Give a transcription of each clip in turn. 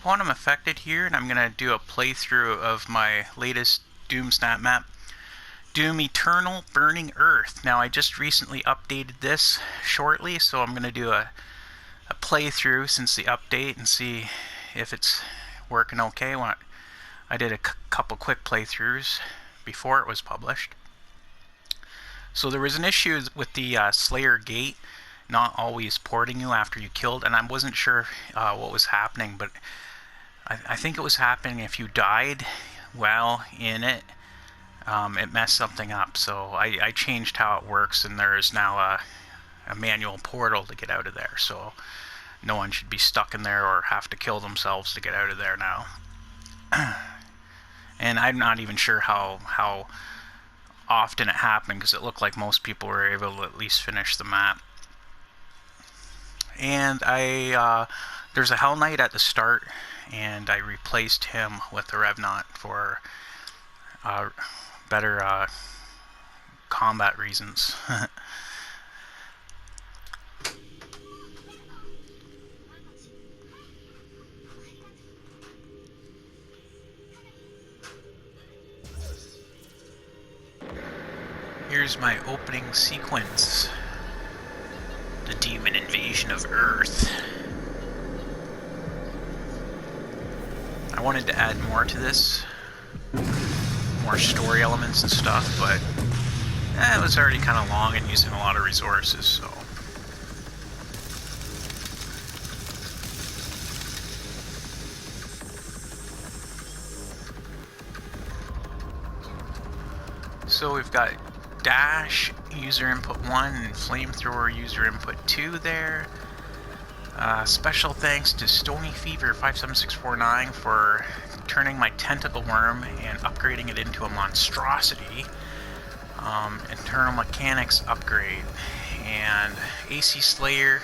Quantum Affected here, and I'm going to do a playthrough of my latest Doom SnapMap, Doom Eternal Burning Earth. Now, I just recently updated this shortly, so I'm going to do a playthrough since the update and see if it's working okay. I did a couple quick playthroughs before it was published. So there was an issue with the Slayer Gate not always porting you after you killed, and I wasn't sure what was happening, but I think it was happening if you died while in it. It messed something up, so I changed how it works, and there is now a manual portal to get out of there, so no one should be stuck in there or have to kill themselves to get out of there now. And I'm not even sure how often it happened, because it looked like most people were able to at least finish the map. And there's a Hell Knight at the start, and I replaced him with the Revenant for better combat reasons. Here's my opening sequence. The demon invasion of Earth. I wanted to add more to this, more story elements and stuff, but it was already kind of long and using a lot of resources, so. So we've got dash user input 1 and flamethrower user input 2 there. Special thanks to Stony Fever 57649 for turning my tentacle worm and upgrading it into a monstrosity. Internal mechanics upgrade, and AC Slayer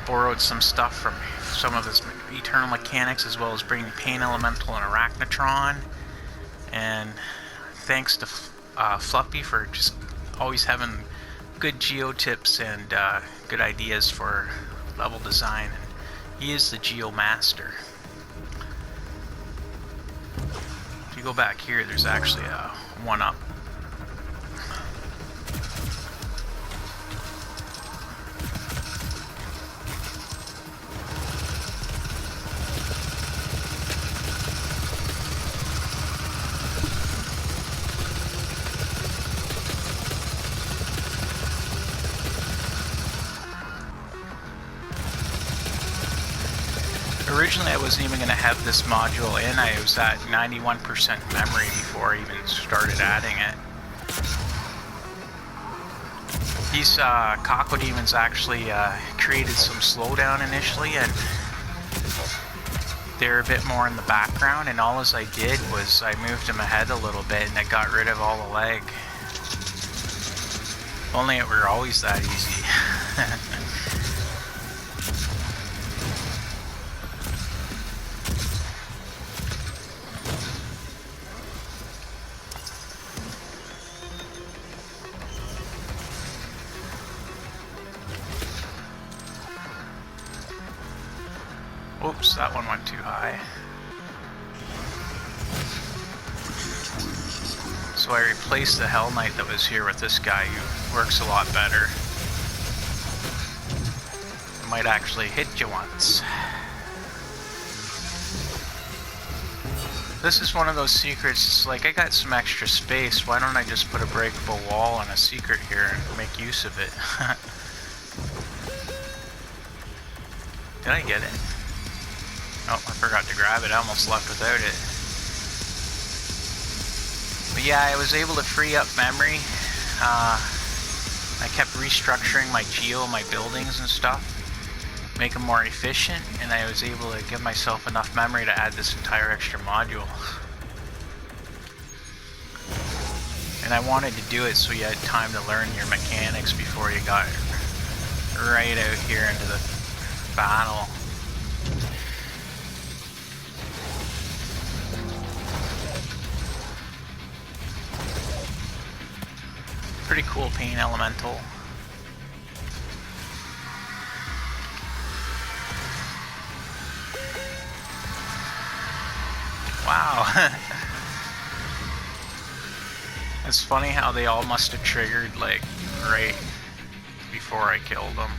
borrowed some stuff from some of his eternal mechanics, as well as bringing Pain Elemental and Arachnotron. And thanks to Fluffy for just always having good geo tips and good ideas for level design. And he is the Geo Master. If you go back here, there's actually a 1-up. Originally, I wasn't even going to have this module in. I was at 91% memory before I even started adding it. These Cocodemons actually created some slowdown initially, and they're a bit more in the background, and all as I did was I moved them ahead a little bit, and it got rid of all the lag. If only it were always that easy. Oops, that one went too high. So I replaced the Hell Knight that was here with this guy who works a lot better. It might actually hit you once. This is one of those secrets, it's like I got some extra space, why don't I just put a breakable wall and a secret here and make use of it? Did I get it? Oh, I forgot to grab it. I almost left without it. But yeah, I was able to free up memory. I kept restructuring my my buildings and stuff, make them more efficient, and I was able to give myself enough memory to add this entire extra module. And I wanted to do it so you had time to learn your mechanics before you got right out here into the battle. Pretty cool Pain Elemental. Wow. It's funny how they all must have triggered like right before I killed them.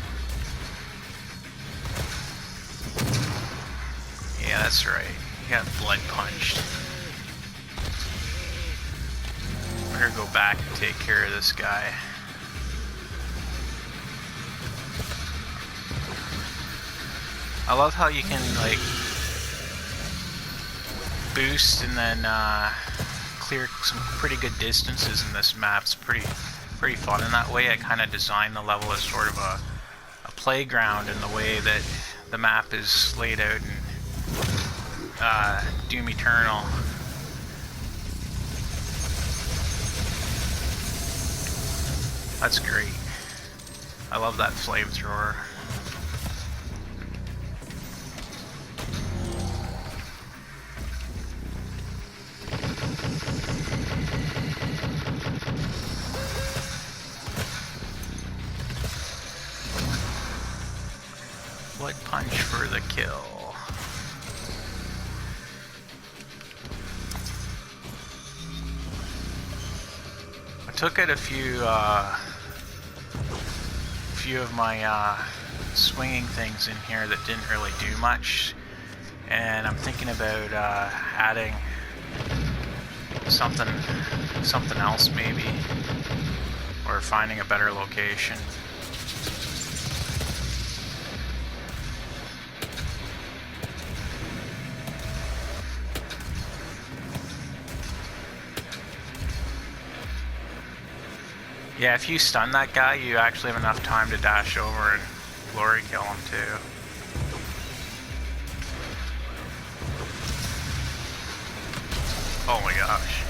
Yeah, that's right. He got blood punched. Better go back and take care of this guy. I love how you can like boost and then clear some pretty good distances in this map. It's pretty fun in that way. I kind of designed the level as sort of a playground in the way that the map is laid out in Doom Eternal. That's great. I love that flamethrower. Blood punch for the kill. I took out a few of my swinging things in here that didn't really do much, and I'm thinking about adding something else maybe, or finding a better location. Yeah, if you stun that guy, you actually have enough time to dash over and glory kill him too. Oh my gosh.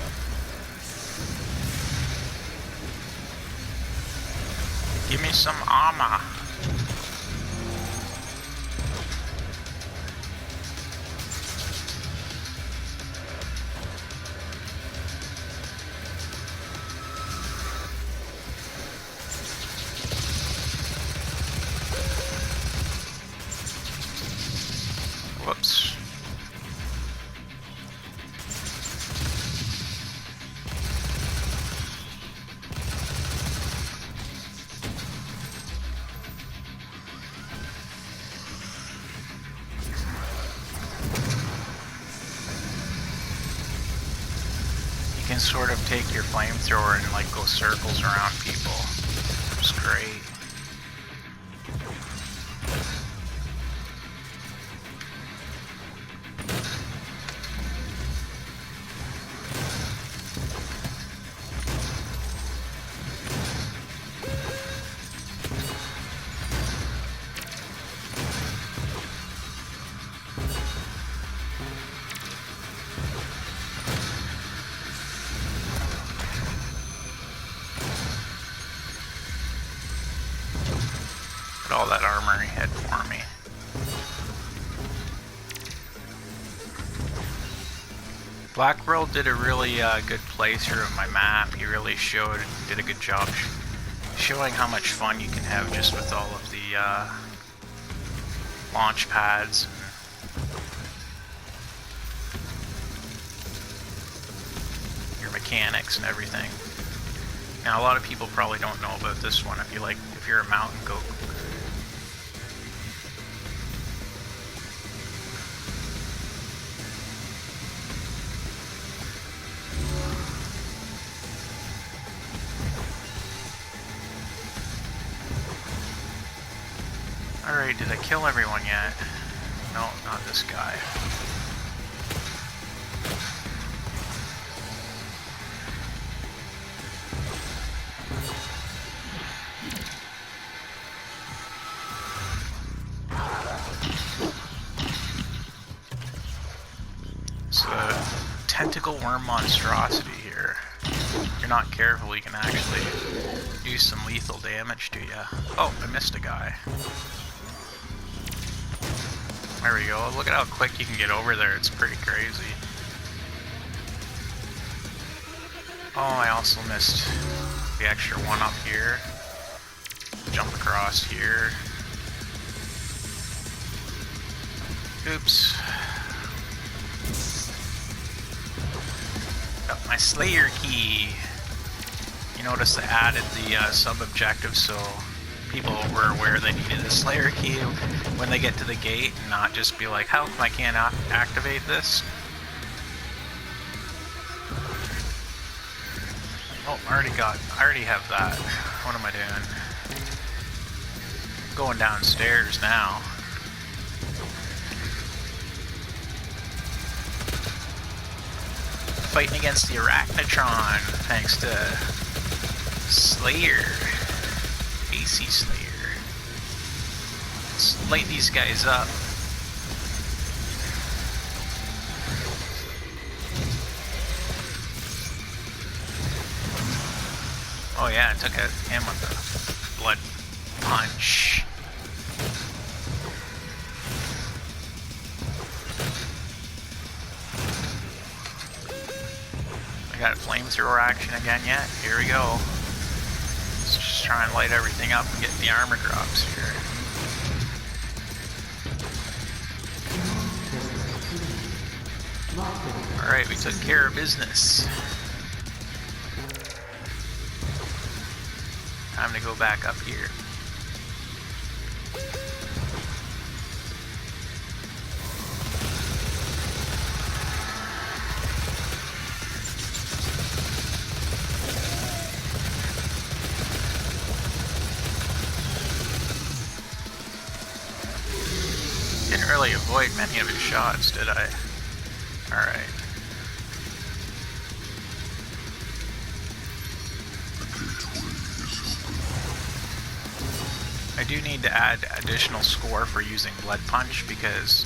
Give me some armor. Whoops. You can sort of take your flamethrower and like go circles around people. It's great. All that armor he had for me. Blackworld did a really good playthrough of my map. He really did a good job showing how much fun you can have just with all of the launch pads. Your mechanics and everything. Now a lot of people probably don't know about this one if you're a mountain goat. Alright, did I kill everyone yet? No, not this guy. It's a tentacle worm monstrosity here. If you're not careful, you can actually do some lethal damage to you. Oh, I missed a guy. There we go. Look at how quick you can get over there. It's pretty crazy. Oh, I also missed the extra one up here. Jump across here. Oops. my Slayer key. You notice I added the sub-objective so people were aware they needed the Slayer key when they get to the gate and not just be like, how come I can't activate this? Oh, I already have that. What am I doing? Going downstairs now. Fighting against the Arachnotron, thanks to Slayer. AC Slayer. Let's light these guys up. Oh yeah, I took out him with the blood punch. I got flamethrower action again yet. Here we go. Let's just try and light everything up and get the armor drops here. Alright, we took care of business. Time to go back up here. Didn't really avoid many of his shots, did I? Alright. I do need to add additional score for using Blood Punch because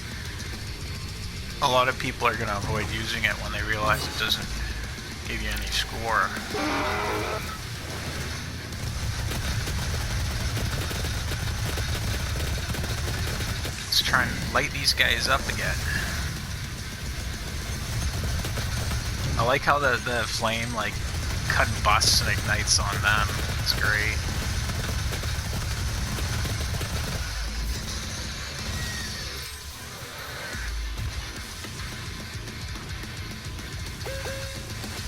a lot of people are going to avoid using it when they realize it doesn't give you any score. Let's try and light these guys up again. I like how the flame like combusts and ignites on them. It's great.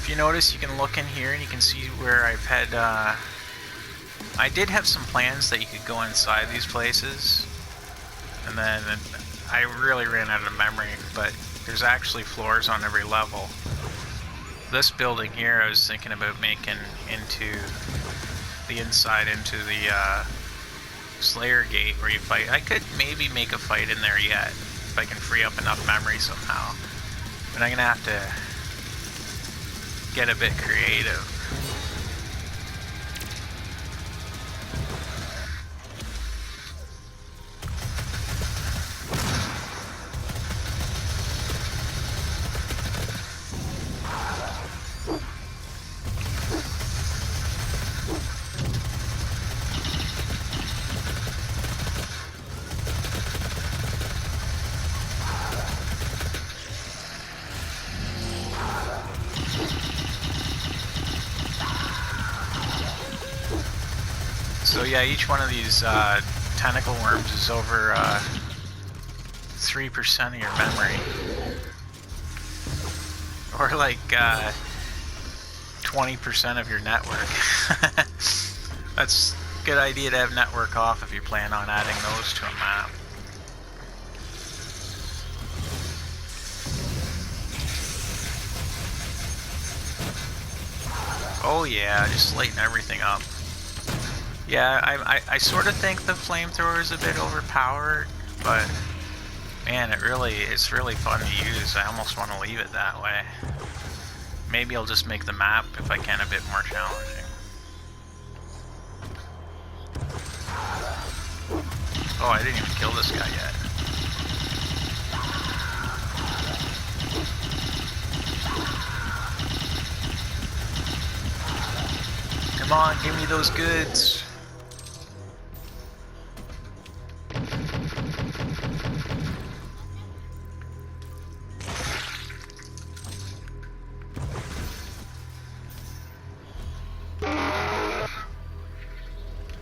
If you notice, you can look in here and you can see where I've had, I did have some plans that you could go inside these places, and then I really ran out of memory, but there's actually floors on every level. This building here I was thinking about making into the inside, into the Slayer gate where you fight. I could maybe make a fight in there yet, if I can free up enough memory somehow, but I'm gonna have to get a bit creative. So yeah, each one of these tentacle worms is over 3% of your memory. Or like 20% of your network. That's a good idea to have network off if you plan on adding those to a map. Oh yeah, just lighten everything up. Yeah, I sort of think the flamethrower is a bit overpowered, but man, it's really fun to use. I almost want to leave it that way. Maybe I'll just make the map, if I can, a bit more challenging. Oh, I didn't even kill this guy yet. Come on, give me those goods.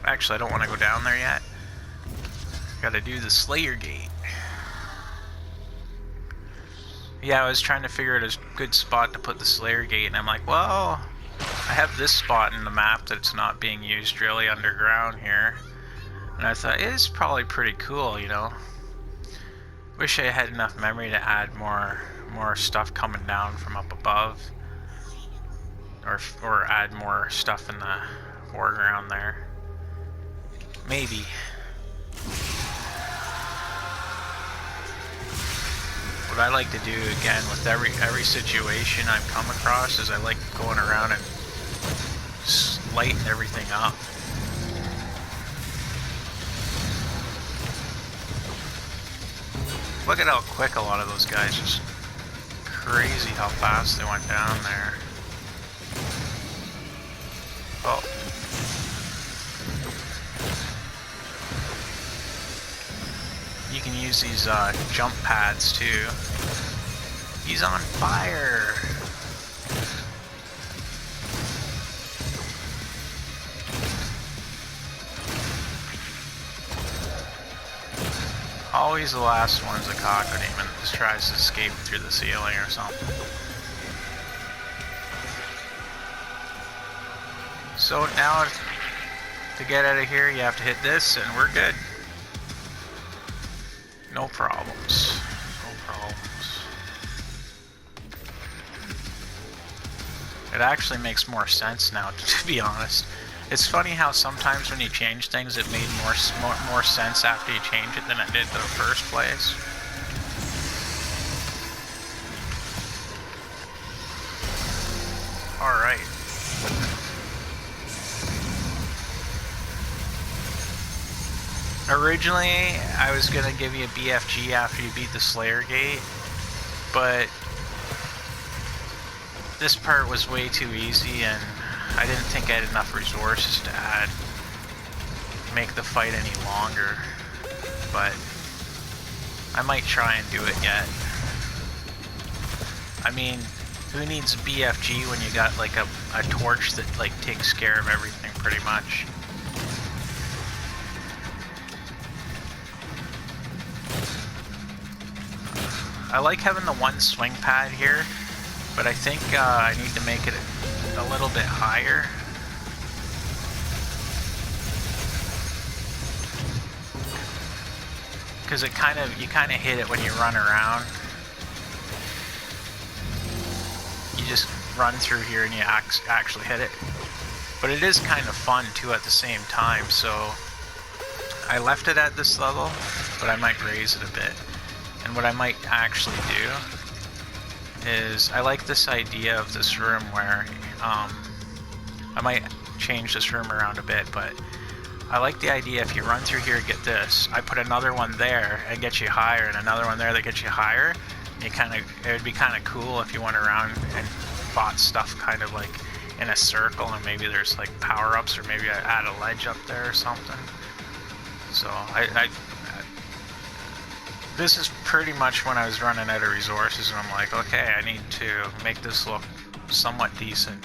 Actually, I don't want to go down there yet. Gotta do the Slayer gate. Yeah, I was trying to figure out a good spot to put the Slayer Gate, and I'm like, well, I have this spot in the map that's not being used really underground here. And I thought, it's probably pretty cool, you know. Wish I had enough memory to add more stuff coming down from up above. Or add more stuff in the foreground there. Maybe. What I like to do, again, with every situation I've come across is I like going around and lighten everything up. Look at how quick a lot of those guys, just crazy how fast they went down there. Oh. You can use these jump pads too. He's on fire! Always the last one's a cock on him and just tries to escape through the ceiling or something. So now, to get out of here, you have to hit this, and we're good. No problems. No problems. It actually makes more sense now, to be honest. It's funny how sometimes when you change things, it made more sense after you change it than it did in the first place. Alright. Originally, I was going to give you a BFG after you beat the Slayer Gate, but this part was way too easy and I didn't think I had enough resources to make the fight any longer, but I might try and do it yet. I mean, who needs a BFG when you got like a torch that like takes care of everything pretty much? I like having the one swing pad here, but I think I need to make it a little bit higher. Because you kind of hit it when you run around. You just run through here and you actually hit it. But it is kind of fun too at the same time, so I left it at this level, but I might raise it a bit. And what I might actually do is, I like this idea of this room where, I might change this room around a bit, but I like the idea if you run through here, get this, I put another one there and get you higher, and another one there that gets you higher. It would be kind of cool if you went around and fought stuff kind of like in a circle, and maybe there's like power-ups, or maybe I add a ledge up there or something. So this is pretty much when I was running out of resources, and I'm like, okay, I need to make this look somewhat decent.